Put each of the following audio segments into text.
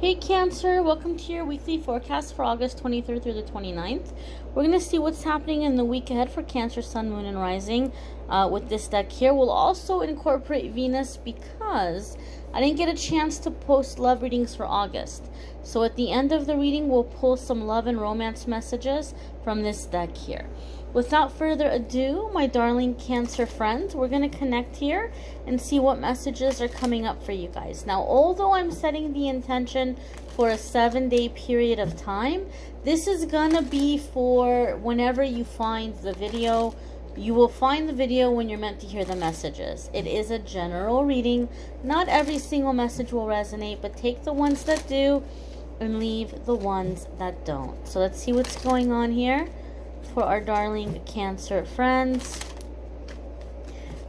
Hey Cancer, welcome to your weekly forecast for August 23rd through the 29th. We're going to see what's happening in the week ahead for Cancer, Sun, Moon, and Rising with this deck here. We'll also incorporate Venus because I didn't get a chance to post love readings for August. So at the end of the reading, we'll pull some love and romance messages from this deck here. Without further ado, my darling Cancer friends, we're going to connect here and see what messages are coming up for you guys. Now, although I'm setting the intention for a 7-day period of time, this is going to be for whenever you find the video. You will find the video when you're meant to hear the messages. It is a general reading. Not every single message will resonate, but take the ones that do and leave the ones that don't. So let's see what's going on here for our darling Cancer friends.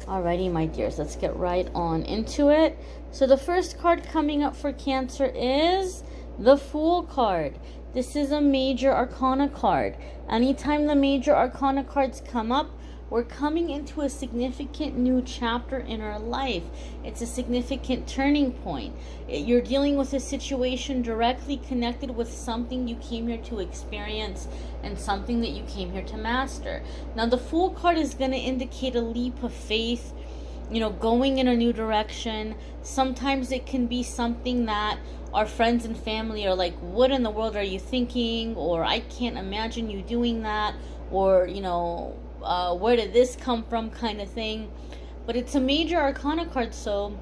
Alrighty, my dears, let's get right on into it. So the first card coming up for Cancer is the Fool card. This is a major arcana card. Anytime the major arcana cards come up, we're coming into a significant new chapter in our life. It's a significant turning point. You're dealing with a situation directly connected with something you came here to experience and something that you came here to master. Now, the Fool card is going to indicate a leap of faith, you know, going in a new direction. Sometimes it can be something that our friends and family are like, what in the world are you thinking? Or I can't imagine you doing that. Or, you know, where did this come from kind of thing. But it's a major arcana card, so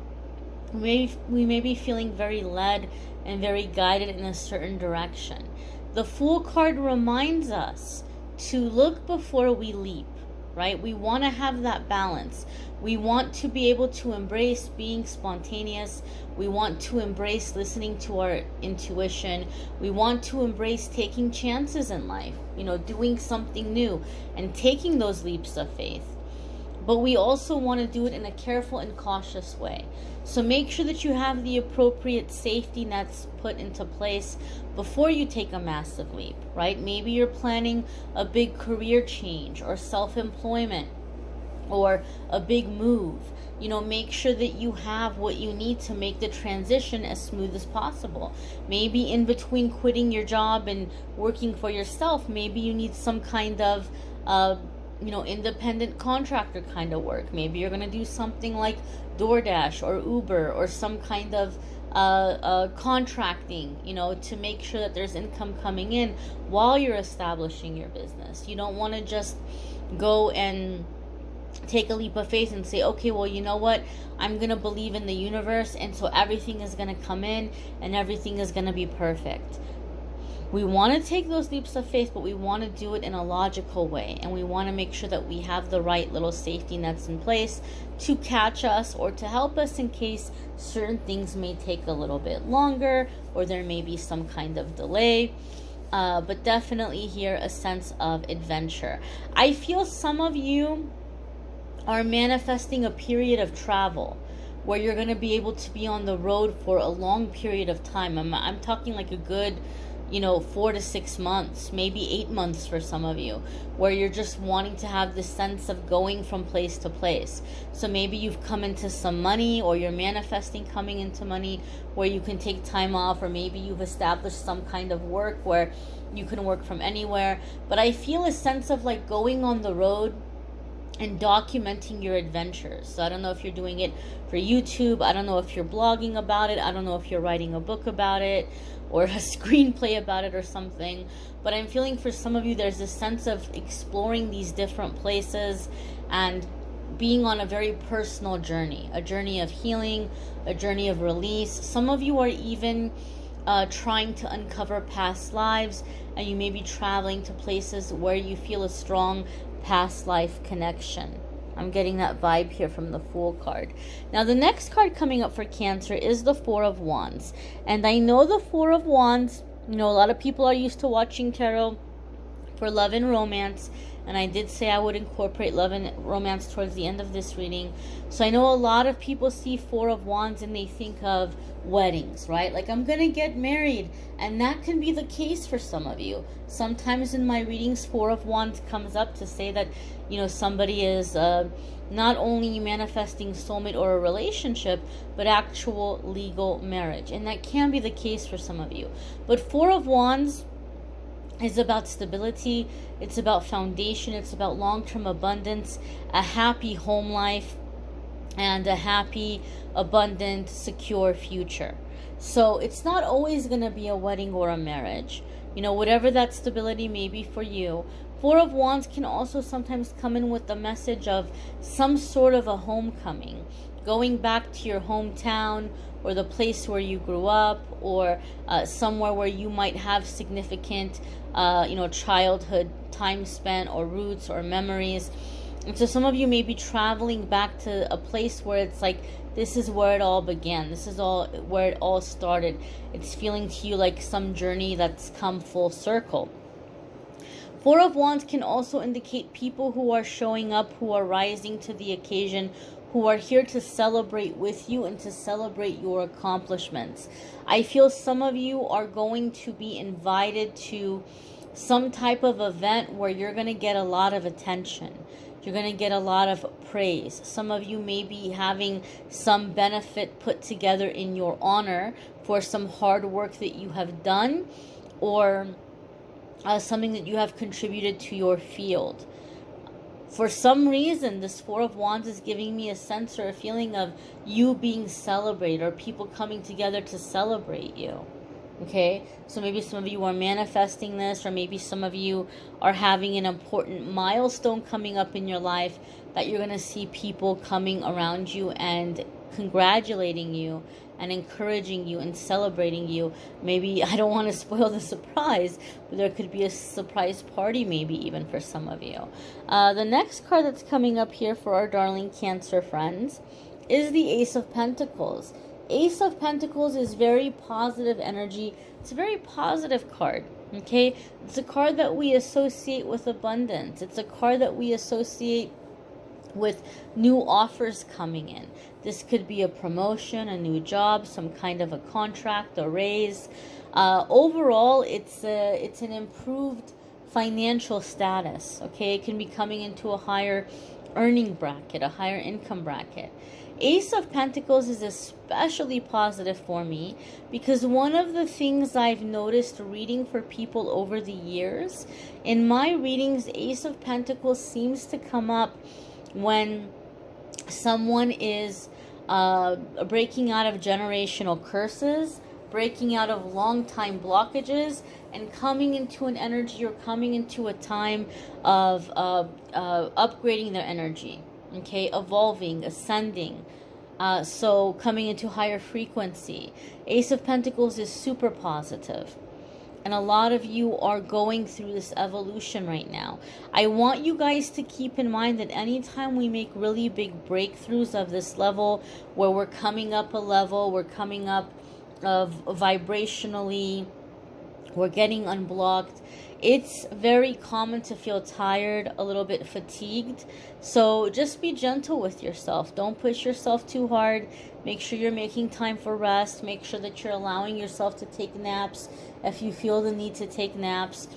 we may be feeling very led and very guided in a certain direction. The Fool card reminds us to look before we leap, right? We want to have that balance. We want to be able to embrace being spontaneous. We want to embrace listening to our intuition. We want to embrace taking chances in life, you know, doing something new and taking those leaps of faith. But we also want to do it in a careful and cautious way. So make sure that you have the appropriate safety nets put into place before you take a massive leap, right? Maybe you're planning a big career change or self-employment or a big move. You know, make sure that you have what you need to make the transition as smooth as possible. Maybe in between quitting your job and working for yourself, maybe you need some kind of you know, independent contractor kind of work. Maybe you're going to do something like DoorDash or Uber or some kind of contracting, you know, to make sure that there's income coming in while you're establishing your business. You don't want to just go and take a leap of faith and say, okay, well, you know what? I'm going to believe in the universe, and so everything is going to come in and everything is going to be perfect. We want to take those leaps of faith, but we want to do it in a logical way. And we want to make sure that we have the right little safety nets in place to catch us or to help us in case certain things may take a little bit longer or there may be some kind of delay. But definitely here a sense of adventure. I feel some of you are manifesting a period of travel where you're going to be able to be on the road for a long period of time. I'm talking like a good, you know, 4 to 6 months, maybe 8 months for some of you, where you're just wanting to have this sense of going from place to place. So maybe you've come into some money, or you're manifesting coming into money where you can take time off, or maybe you've established some kind of work where you can work from anywhere. But I feel a sense of like going on the road and documenting your adventures. So I don't know if you're doing it for YouTube. I don't know if you're blogging about it. I don't know if you're writing a book about it or a screenplay about it or something. But I'm feeling for some of you there's this sense of exploring these different places and being on a very personal journey. A journey of healing, a journey of release. Some of you are even trying to uncover past lives, and you may be traveling to places where you feel a strong past life connection. I'm getting that vibe here from the Fool card. Now, the next card coming up for Cancer is the Four of Wands. And I know the Four of Wands, you know, a lot of people are used to watching tarot for love and romance. And I did say I would incorporate love and romance towards the end of this reading. So I know a lot of people see Four of Wands and they think of weddings, right? Like, I'm gonna get married. And that can be the case for some of you. Sometimes in my readings, Four of Wands comes up to say that, you know, somebody is not only manifesting soulmate or a relationship, but actual legal marriage. And that can be the case for some of you. But Four of Wands is about stability. It's about foundation. It's about long-term abundance, a happy home life, and a happy, abundant, secure future. So it's not always going to be a wedding or a marriage. You know, whatever that stability may be for you. Four of Wands can also sometimes come in with the message of some sort of a homecoming. Going back to your hometown or the place where you grew up, or somewhere where you might have significant, you know, childhood time spent, or roots or memories. And so some of you may be traveling back to a place where it's like, this is where it all began. This is all where it all started. It's feeling to you like some journey that's come full circle. Four of Wands can also indicate people who are showing up, who are rising to the occasion, who are here to celebrate with you and to celebrate your accomplishments. I feel some of you are going to be invited to some type of event where you're going to get a lot of attention. You're going to get a lot of praise. Some of you may be having some benefit put together in your honor for some hard work that you have done, or something that you have contributed to your field. For some reason, this Four of Wands is giving me a sense or a feeling of you being celebrated, or people coming together to celebrate you. Okay, so maybe some of you are manifesting this, or maybe some of you are having an important milestone coming up in your life that you're going to see people coming around you and congratulating you and encouraging you and celebrating you. Maybe, I don't want to spoil the surprise, but there could be a surprise party maybe even for some of you. The next card that's coming up here for our darling Cancer friends is the Ace of Pentacles. Ace of Pentacles is very positive energy. It's a very positive card, okay? It's a card that we associate with abundance. It's a card that we associate with new offers coming in. This could be a promotion, a new job, some kind of a contract, a raise. Overall, it's an improved financial status, okay? It can be coming into a higher earning bracket, a higher income bracket. Ace of Pentacles is especially positive for me because one of the things I've noticed reading for people over the years, in my readings, Ace of Pentacles seems to come up when someone is breaking out of generational curses, breaking out of long time blockages, and coming into an energy or coming into a time of upgrading their energy, okay, evolving, ascending, so coming into higher frequency. Ace of Pentacles is super positive. And a lot of you are going through this evolution right now. I want you guys to keep in mind that anytime we make really big breakthroughs of this level, where we're coming up a level, we're coming up vibrationally, we're getting unblocked, it's very common to feel tired, a little bit fatigued. So just be gentle with yourself. Don't push yourself too hard. Make sure you're making time for rest. Make sure that you're allowing yourself to take naps if you feel the need to take naps.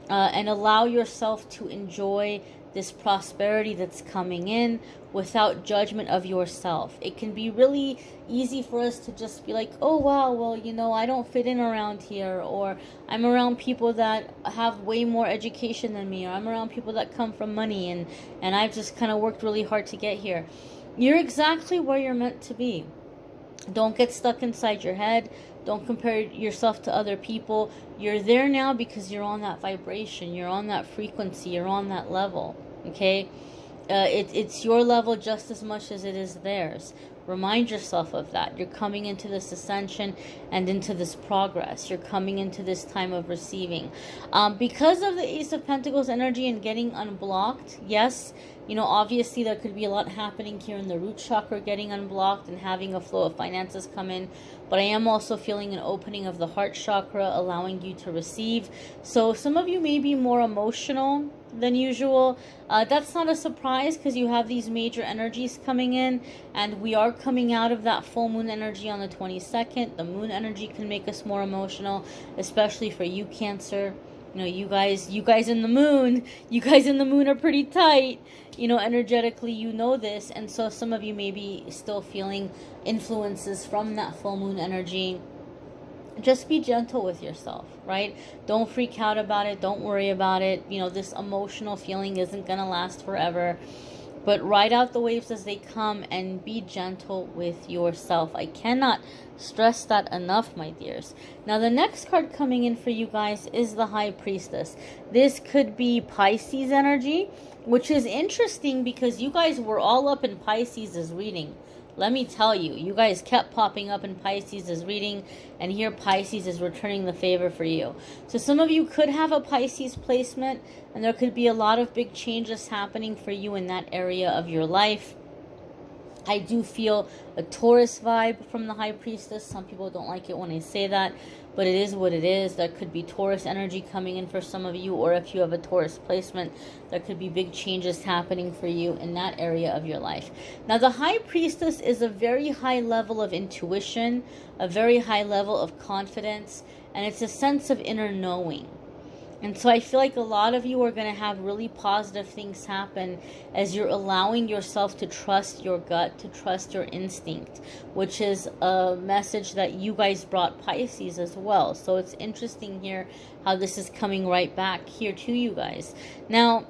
And allow yourself to enjoy this prosperity that's coming in without judgment of yourself. It can be really easy for us to just be like, oh wow, well, you know, I don't fit in around here, or I'm around people that have way more education than me, or I'm around people that come from money, and I've just kind of worked really hard to get here. You're exactly where you're meant to be. Don't get stuck inside your head. Don't compare yourself to other people. You're there now because you're on that vibration. You're on that frequency. You're on that level. Okay? It's your level just as much as it is theirs. Remind yourself of that. You're coming into this ascension and into this progress. You're coming into this time of receiving. Because of the Ace of Pentacles energy and getting unblocked, yes, You know, obviously there could be a lot happening here in the root chakra getting unblocked and having a flow of finances come in. But I am also feeling an opening of the heart chakra, allowing you to receive. So some of you may be more emotional than usual. That's not a surprise because you have these major energies coming in, and we are coming out of that full moon energy on the 22nd. The moon energy can make us more emotional, especially for you, Cancer. You know, you guys in the moon are pretty tight. You know, energetically, you know this. And so some of you may be still feeling influences from that full moon energy. Just be gentle with yourself, right? Don't freak out about it. Don't worry about it. You know, this emotional feeling isn't going to last forever. But ride out the waves as they come and be gentle with yourself. I cannot stress that enough, my dears. Now, the next card coming in for you guys is the High Priestess. This could be Pisces energy, which is interesting because you guys were all up in Pisces' reading. Let me tell you, you guys kept popping up in Pisces' reading, and here Pisces is returning the favor for you. So some of you could have a Pisces placement, and there could be a lot of big changes happening for you in that area of your life. I do feel a Taurus vibe from the High Priestess. Some people don't like it when I say that, but it is what it is. There could be Taurus energy coming in for some of you, or if you have a Taurus placement, there could be big changes happening for you in that area of your life. Now, the High Priestess is a very high level of intuition, a very high level of confidence, and it's a sense of inner knowing. And so I feel like a lot of you are going to have really positive things happen as you're allowing yourself to trust your gut, to trust your instinct, which is a message that you guys brought Pisces as well. So it's interesting here how this is coming right back here to you guys. Now,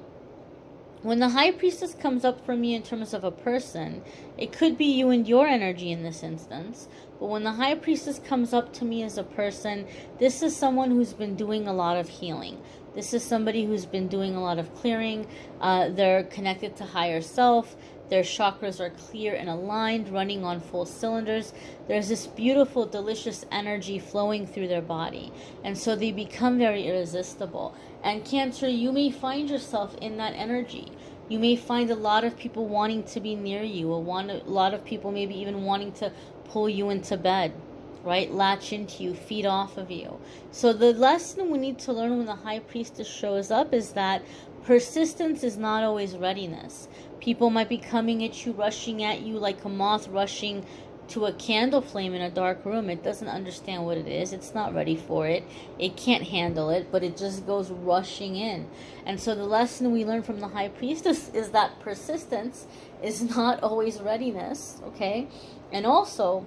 when the High Priestess comes up for me in terms of a person, it could be you and your energy in this instance. But when the High Priestess comes up to me as a person, this is someone who's been doing a lot of healing. This is somebody who's been doing a lot of clearing. They're connected to higher self. Their chakras are clear and aligned, running on full cylinders. There's this beautiful, delicious energy flowing through their body. And so they become very irresistible. And Cancer, you may find yourself in that energy. You may find a lot of people wanting to be near you, or a lot of people maybe even wanting to pull you into bed, right? Latch into you, feed off of you. So the lesson we need to learn when the High Priestess shows up is that persistence is not always readiness. People might be coming at you, rushing at you like a moth rushing to a candle flame in a dark room. It doesn't understand what it is. It's not ready for it. It can't handle it, but it just goes rushing in. And so the lesson we learn from the High Priestess is that persistence is not always readiness, okay? And also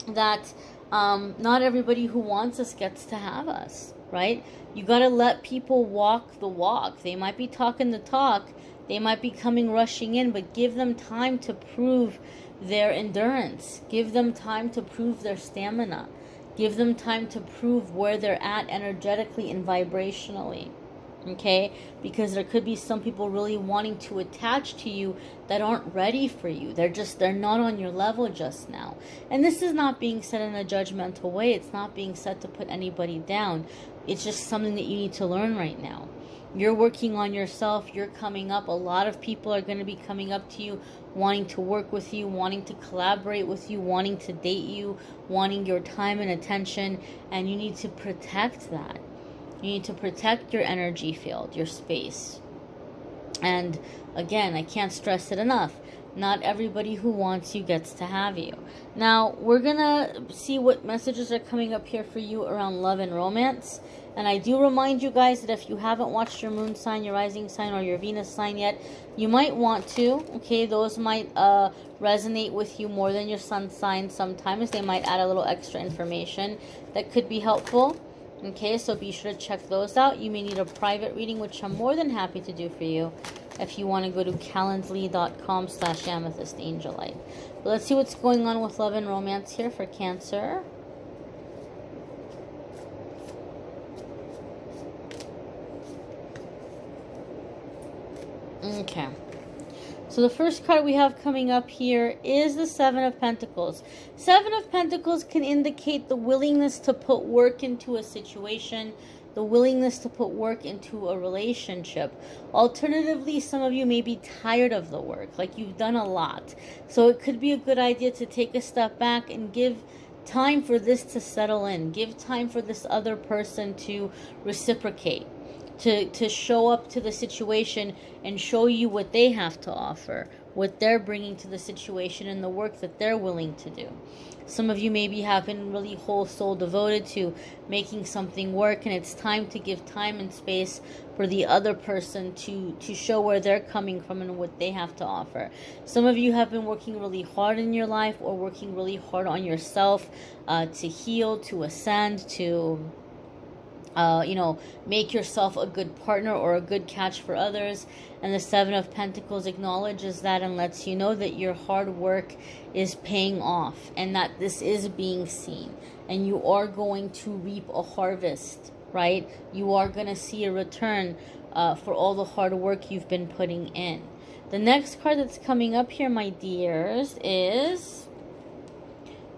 that not everybody who wants us gets to have us, right? You got to let people walk the walk. They might be talking the talk. They might be coming rushing in, but give them time to prove their endurance. Give them time to prove their stamina. Give them time to prove where they're at energetically and vibrationally. Okay? Because there could be some people really wanting to attach to you that aren't ready for you. They're not on your level just now. And this is not being said in a judgmental way. It's not being said to put anybody down. It's just something that you need to learn right now. You're working on yourself. You're coming up. A lot of people are going to be coming up to you, wanting to work with you, wanting to collaborate with you, wanting to date you, wanting your time and attention. And you need to protect that. You need to protect your energy field, your space. And again, I can't stress it enough. Not everybody who wants you gets to have you. Now, we're going to see what messages are coming up here for you around love and romance. And I do remind you guys that if you haven't watched your moon sign, your rising sign, or your Venus sign yet, you might want to. Okay, those might resonate with you more than your sun sign sometimes. They might add a little extra information that could be helpful. Okay, so be sure to check those out. You may need a private reading, which I'm more than happy to do for you if you want to go to calendly.com/amethystangelite. But let's see what's going on with love and romance here for Cancer. Okay. So the first card we have coming up here is the Seven of Pentacles. Seven of Pentacles can indicate the willingness to put work into a situation, the willingness to put work into a relationship. Alternatively, some of you may be tired of the work, like you've done a lot. So it could be a good idea to take a step back and give time for this to settle in. Give time for this other person to reciprocate, to show up to the situation and show you what they have to offer, what they're bringing to the situation, and the work that they're willing to do. Some of you maybe have been really whole soul devoted to making something work, and it's time to give time and space for the other person to show where they're coming from and what they have to offer. Some of you have been working really hard in your life, or working really hard on yourself to heal, to ascend, to make yourself a good partner or a good catch for others. And the Seven of Pentacles acknowledges that and lets you know that your hard work is paying off, and that this is being seen, and you are going to reap a harvest, right? You are going to see a return for all the hard work you've been putting in. The next card that's coming up here, my dears, is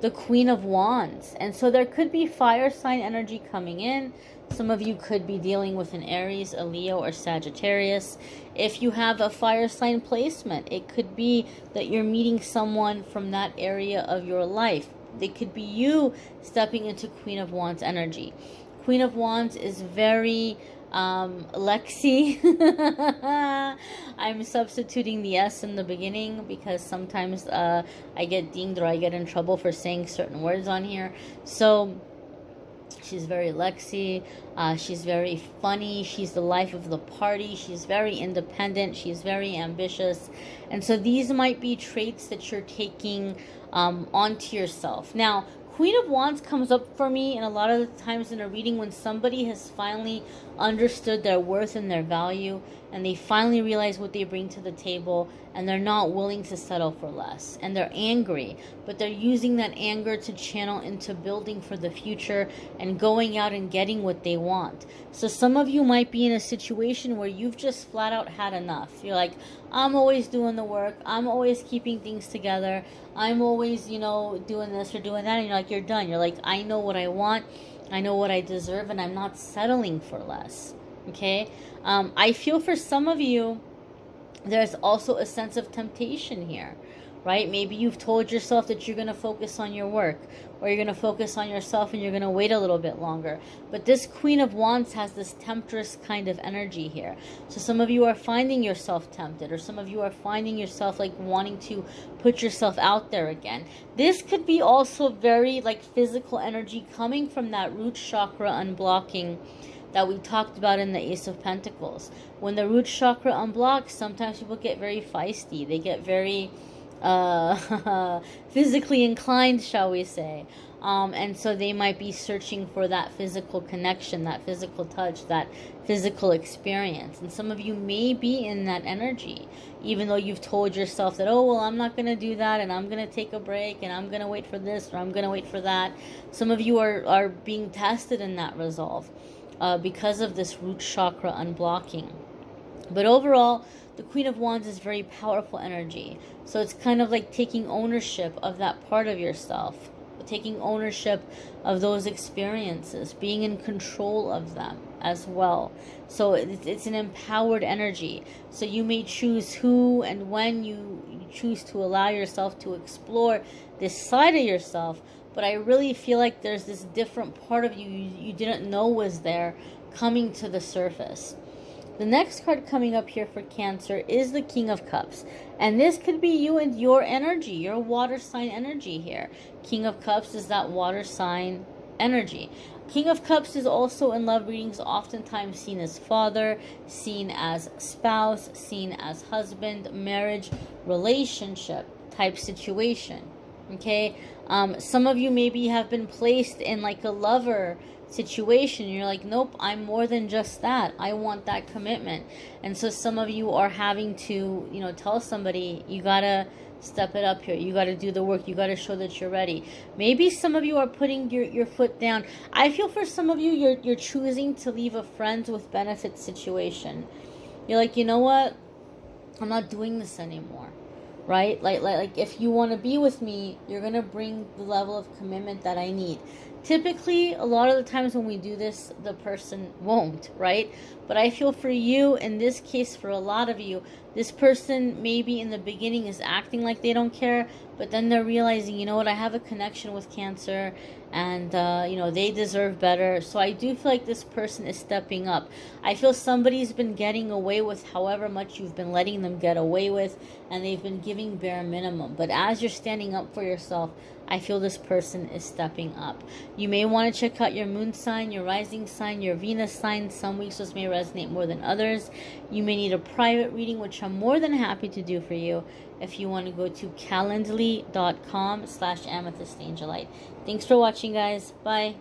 the Queen of Wands. And so there could be fire sign energy coming in. Some of you could be dealing with an Aries, a Leo, or Sagittarius. If you have a fire sign placement, it could be that you're meeting someone from that area of your life. It could be you stepping into Queen of Wands energy. Queen of Wands is very Lexi. I'm substituting the S in the beginning because sometimes I get dinged or I get in trouble for saying certain words on here. So she's very Lexi. She's very funny. She's the life of the party. She's very independent. She's very ambitious. And so these might be traits that you're taking onto yourself. Now, Queen of Wands comes up for me, and a lot of the times in a reading when somebody has finally understood their worth and their value, and they finally realize what they bring to the table, and they're not willing to settle for less, and they're angry, but they're using that anger to channel into building for the future and going out and getting what they want. So some of you might be in a situation where you've just flat out had enough. You're like, I'm always doing the work, I'm always keeping things together, I'm always, doing this or doing that, and you're like, you're done. You're like, I know what I want, I know what I deserve, and I'm not settling for less. Okay? I feel for some of you, there's also a sense of temptation here, right? Maybe you've told yourself that you're going to focus on your work, or you're going to focus on yourself and you're going to wait a little bit longer. But this Queen of Wands has this temptress kind of energy here. So some of you are finding yourself tempted, or some of you are finding yourself like wanting to put yourself out there again. This could be also very like physical energy coming from that root chakra unblocking that we talked about in the Ace of Pentacles. When the root chakra unblocks, sometimes people get very feisty. They get very physically inclined, shall we say. And so they might be searching for that physical connection, that physical touch, that physical experience. And some of you may be in that energy, even though you've told yourself that, oh, well, I'm not going to do that, and I'm going to take a break, and I'm going to wait for this, or I'm going to wait for that. Some of you are being tested in that resolve because of this root chakra unblocking. But overall, the Queen of Wands is very powerful energy. So it's kind of like taking ownership of that part of yourself, taking ownership of those experiences, being in control of them as well. So it's an empowered energy. So you may choose who and when you choose to allow yourself to explore this side of yourself. But I really feel like there's this different part of you didn't know was there coming to the surface. The next card coming up here for Cancer is the King of Cups. And this could be you and your energy, your water sign energy here. King of Cups is that water sign energy. King of Cups is also in love readings oftentimes seen as father, seen as spouse, seen as husband, marriage, relationship type situation. Okay? Some of you maybe have been placed in like a lover situation. You're like, nope, I'm more than just that. I want that commitment. And so some of you are having to, tell somebody, you gotta step it up here. You gotta do the work. You gotta show that you're ready. Maybe some of you are putting your foot down. I feel for some of you, you're choosing to leave a friends with benefits situation. You're like, you know what? I'm not doing this anymore. Right? Like if you want to be with me, you're going to bring the level of commitment that I need Typically, a lot of the times when we do this, the person won't, right? But I feel for you, in this case, for a lot of you, this person maybe in the beginning is acting like they don't care, but then they're realizing, you know what, I have a connection with Cancer, and you know, they deserve better. So I do feel like this person is stepping up. I feel somebody's been getting away with however much you've been letting them get away with, and they've been giving bare minimum. But as you're standing up for yourself, I feel this person is stepping up. You may want to check out your moon sign, your rising sign, your Venus sign. Some weeks this may resonate more than others. You may need a private reading, which I'm more than happy to do for you if you want to go to calendly.com/amethystangelite. Thanks for watching, guys. Bye.